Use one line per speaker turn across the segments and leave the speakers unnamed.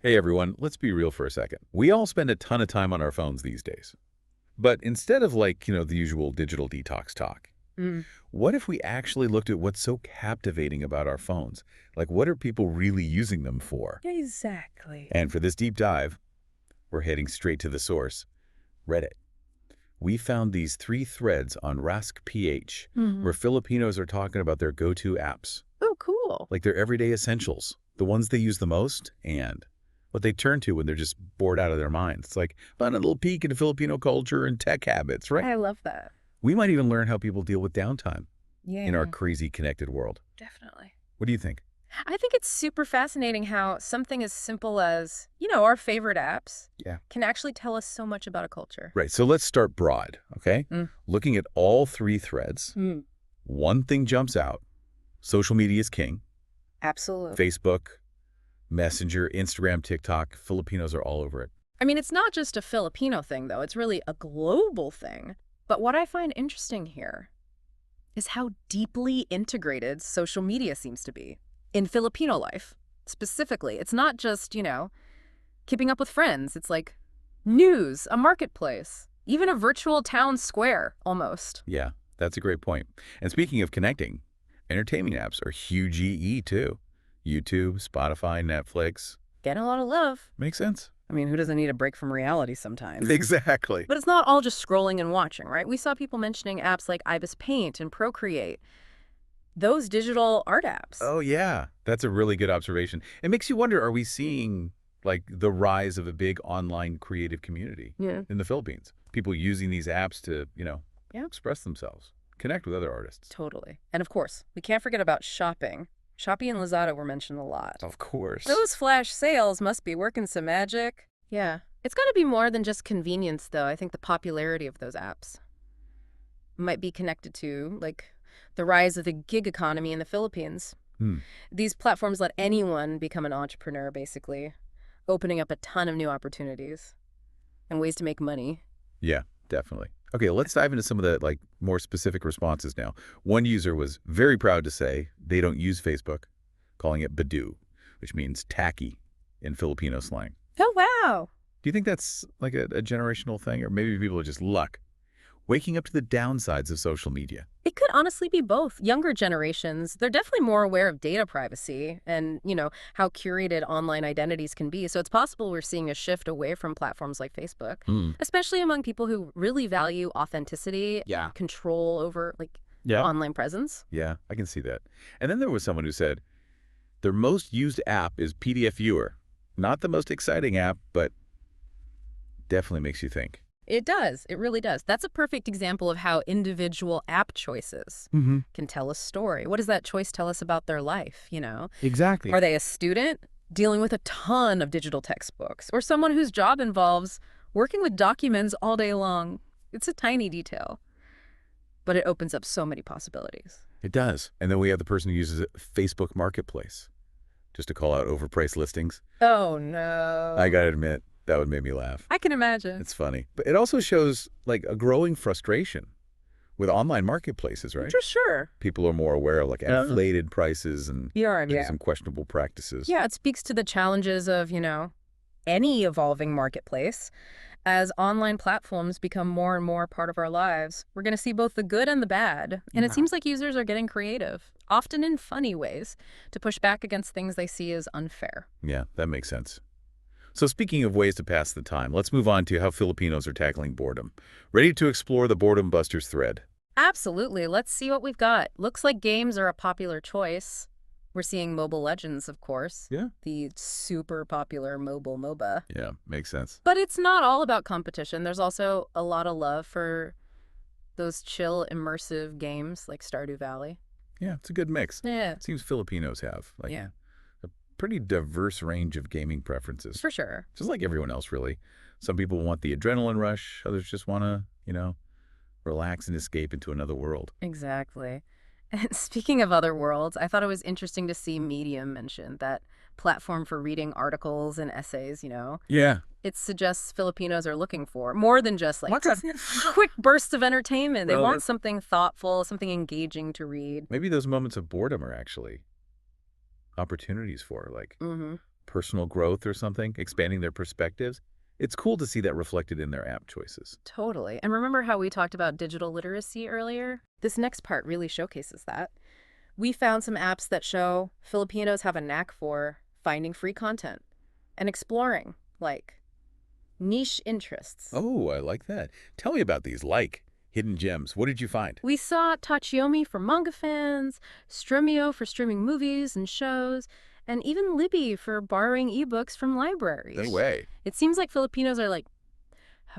Hey everyone, let's be real for a second. We all spend a ton of time on our phones these days. But instead of the usual digital detox talk,
Mm.
what if we actually looked at what's so captivating about our phones? Like, what are people really using them for?
Exactly.
And for this deep dive, we're heading straight to the source, Reddit. We found these 3 threads on AskPH, where
Mhm.
Filipinos are talking about their go-to apps,
Oh, cool.
like their everyday essentials, the ones they use the most, and what they turn to when they're just bored out of their minds. It's like fun a little peek into Filipino culture and tech habits, right?
I love that.
We might even learn how people deal with downtime in our
Yeah,
crazy connected world.
definitely.
What do you think?
I think it's super fascinating how something as simple as, our favorite apps
Yeah.
can actually tell us so much about a culture.
Right. So let's start broad, okay?
Mm.
Looking at all 3 threads,
Mm.
one thing jumps out. Social media is king.
Absolutely.
Facebook, Messenger, Instagram, TikTok, Filipinos are all over it.
I mean, it's not just a Filipino thing, though. It's really a global thing. But what I find interesting here is how deeply integrated social media seems to be in Filipino life. Specifically, it's not just, keeping up with friends. It's like news, a marketplace, even a virtual town square, almost.
Yeah, that's a great point. And speaking of connecting, entertainment apps are huge EE too. YouTube, Spotify, Netflix.
Getting a lot of love.
Makes sense.
I mean, who doesn't need a break from reality sometimes?
Exactly.
But it's not all just scrolling and watching, right? We saw people mentioning apps like Ibis Paint and Procreate, those digital art apps.
Oh, yeah. That's a really good observation. It makes you wonder, are we seeing the rise of a big online creative community
Yeah.
in the Philippines? People using these apps to,
Yeah.
express themselves, connect with other artists.
Totally. And of course, we can't forget about shopping. Shopee and Lazada were mentioned a lot.
Of course.
Those flash sales must be working some magic. Yeah. It's got to be more than just convenience, though. I think the popularity of those apps might be connected to, the rise of the gig economy in the Philippines.
Hmm.
These platforms let anyone become an entrepreneur, basically, opening up a ton of new opportunities and ways to make money.
Yeah, definitely. Okay, let's dive into some of the more specific responses now. One user was very proud to say they don't use Facebook, calling it Badoo, which means tacky in Filipino slang.
Oh, wow.
Do you think that's like a generational thing, or maybe people are just luck, waking up to the downsides of social media?
It could honestly be both. Younger generations, they're definitely more aware of data privacy and, how curated online identities can be. So it's possible we're seeing a shift away from platforms like Facebook,
Hmm.
especially among people who really value authenticity,
Yeah.
control over,
Yeah.
online presence.
Yeah, I can see that. And then there was someone who said their most used app is PDF Viewer. Not the most exciting app, but definitely makes you think.
It does. It really does. That's a perfect example of how individual app choices
Mm-hmm.
can tell a story. What does that choice tell us about their life,
Exactly.
Are they a student dealing with a ton of digital textbooks or someone whose job involves working with documents all day long? It's a tiny detail, but it opens up so many possibilities.
It does. And then we have the person who uses a Facebook Marketplace just to call out overpriced listings.
Oh, no.
I gotta admit, that would make me laugh.
I can imagine.
It's funny. But it also shows a growing frustration with online marketplaces, right?
For sure.
People are more aware of inflated prices and maybe some questionable practices.
Yeah, it speaks to the challenges of, any evolving marketplace. As online platforms become more and more part of our lives, we're going to see both the good and the bad. And it seems like users are getting creative, often in funny ways, to push back against things they see as unfair.
Yeah, that makes sense. So speaking of ways to pass the time, let's move on to how Filipinos are tackling boredom. Ready to explore the Boredom Busters thread?
Absolutely. Let's see what we've got. Looks like games are a popular choice. We're seeing Mobile Legends, of course.
Yeah.
The super popular mobile MOBA.
Yeah, makes sense.
But it's not all about competition. There's also a lot of love for those chill, immersive games like Stardew Valley.
Yeah, it's a good mix.
Yeah.
It seems Filipinos have
Yeah.
a pretty diverse range of gaming preferences.
For sure.
Just like everyone else, really. Some people want the adrenaline rush. Others just want to, relax and escape into another world.
Exactly. And speaking of other worlds, I thought it was interesting to see Medium mentioned, that platform for reading articles and essays,
Yeah.
It suggests Filipinos are looking for more than just
What's
quick bursts of entertainment. They
Well,
want something thoughtful, something engaging to read.
Maybe those moments of boredom are actually opportunities for
Mm-hmm.
personal growth or something, expanding their perspectives. It's cool to see that reflected in their app choices.
Totally. And remember how we talked about digital literacy earlier? This next part really showcases that. We found some apps that show Filipinos have a knack for finding free content and exploring, like, niche interests.
Oh, I like that. Tell me about these, like hidden gems. What did you find?
We saw Tachiyomi for manga fans, Stremio for streaming movies and shows, and even Libby for borrowing ebooks from libraries.
No way.
It seems like Filipinos are, like,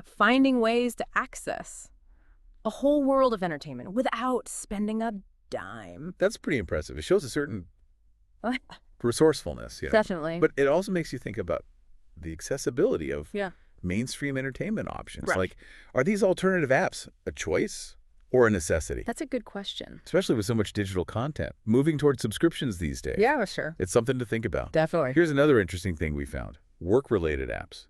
finding ways to access a whole world of entertainment without spending a dime.
That's pretty impressive. It shows a certain resourcefulness,
Definitely.
But it also makes you think about the accessibility of
Yeah.
mainstream entertainment options.
Right.
Like, are these alternative apps a choice or a necessity?
That's a good question.
Especially with so much digital content moving towards subscriptions these days.
Yeah, sure.
It's something to think about.
Definitely.
Here's another interesting thing we found. Work-related apps.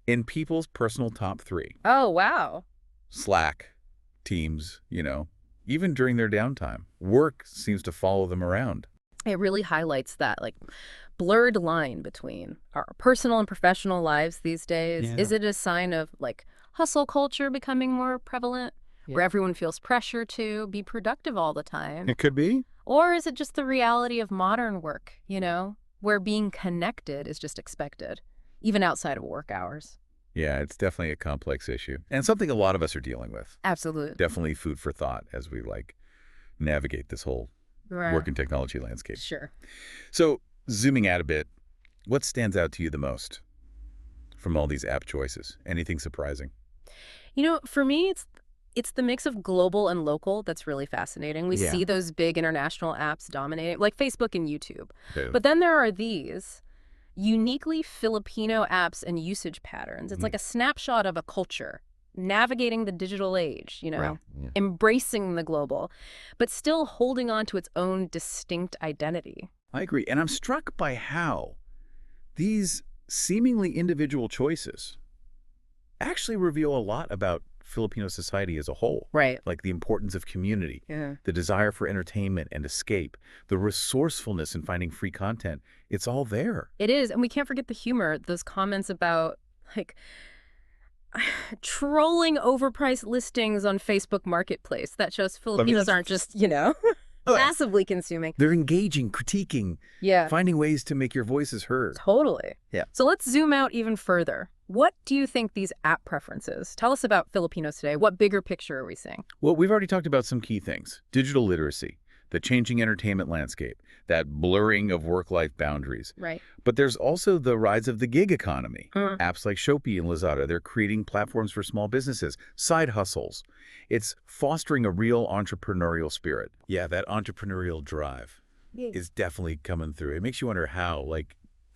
In people's personal top 3,
Oh, wow.
Slack, Teams, even during their downtime, work seems to follow them around.
It really highlights that, like, blurred line between our personal and professional lives these days.
Yeah.
Is it a sign of, like, hustle culture becoming more prevalent, where everyone feels pressure to be productive all the time?
It could be.
Or is it just the reality of modern work, where being connected is just expected, even outside of work hours?
Yeah, it's definitely a complex issue and something a lot of us are dealing with.
Absolutely.
Definitely food for thought as we navigate this whole work and technology landscape.
Sure.
So zooming out a bit, what stands out to you the most from all these app choices? Anything surprising?
For me, it's the mix of global and local that's really fascinating. We
Yeah.
see those big international apps dominating, like Facebook and YouTube.
Okay.
But then there are these uniquely Filipino apps and usage patterns. It's like a snapshot of a culture, navigating the digital age,
Right. Yeah.
embracing the global, but still holding on to its own distinct identity.
I agree. And I'm struck by how these seemingly individual choices actually reveal a lot about Filipino society as a whole.
Right.
Like the importance of community,
Yeah.
the desire for entertainment and escape, the resourcefulness in finding free content. It's all there.
It is. And we can't forget the humor, those comments about, like, trolling overpriced listings on Facebook Marketplace. That shows Filipinos aren't just, massively consuming.
They're engaging, critiquing,
Yeah.
finding ways to make your voices heard.
Totally.
Yeah.
So let's zoom out even further. What do you think these app preferences tell us about Filipinos today? What bigger picture are we seeing?
Well, we've already talked about some key things. Digital literacy, the changing entertainment landscape, that blurring of work-life boundaries.
Right.
But there's also the rise of the gig economy. Apps like Shopee and Lazada, they're creating platforms for small businesses, side hustles. It's fostering a real entrepreneurial spirit. Yeah, that entrepreneurial drive is definitely coming through. It makes you wonder how,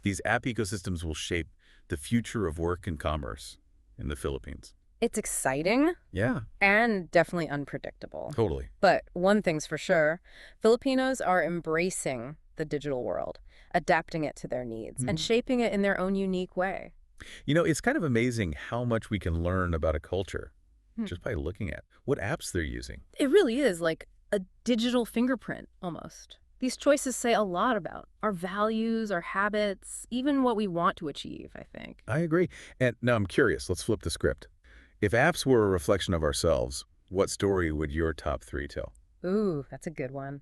these app ecosystems will shape the future of work and commerce in the Philippines.
It's exciting
Yeah,
and definitely unpredictable.
totally.
But one thing's for sure, Filipinos are embracing the digital world, adapting it to their needs, and shaping it in their own unique way.
It's kind of amazing how much we can learn about a culture just by looking at what apps they're using.
It really is like a digital fingerprint, almost. These choices say a lot about our values, our habits, even what we want to achieve, I think.
I agree. And now I'm curious. Let's flip the script. If apps were a reflection of ourselves, what story would your top 3 tell?
Ooh, that's a good one.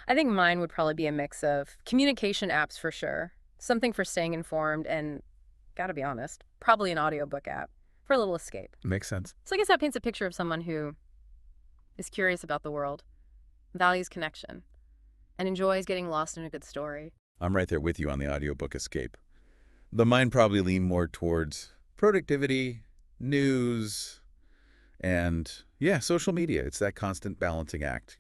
I think mine would probably be a mix of communication apps for sure, something for staying informed, and, gotta be honest, probably an audiobook app for a little escape.
Makes sense.
So I guess that paints a picture of someone who is curious about the world, values connection, and enjoys getting lost in a good story.
I'm right there with you on the audiobook escape. The mind probably lean more towards productivity, news, and social media. It's that constant balancing act,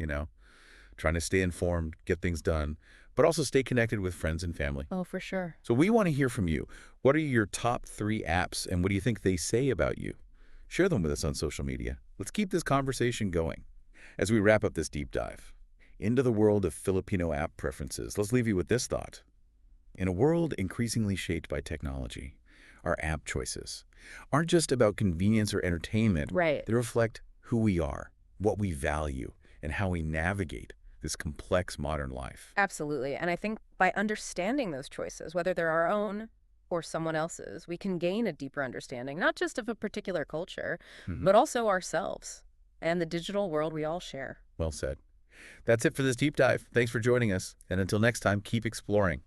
trying to stay informed, get things done, but also stay connected with friends and family.
Oh, for sure.
So we want to hear from you. What are your top 3 apps and what do you think they say about you? Share them with us on social media. Let's keep this conversation going. As we wrap up this deep dive into the world of Filipino app preferences, let's leave you with this thought. In a world increasingly shaped by technology, our app choices aren't just about convenience or entertainment.
Right.
They reflect who we are, what we value, and how we navigate this complex modern life.
Absolutely. And I think by understanding those choices, whether they're our own or someone else's, we can gain a deeper understanding, not just of a particular culture,
Mhm.
but also ourselves and the digital world we all share.
Well said. That's it for this deep dive. Thanks for joining us. And until next time, keep exploring.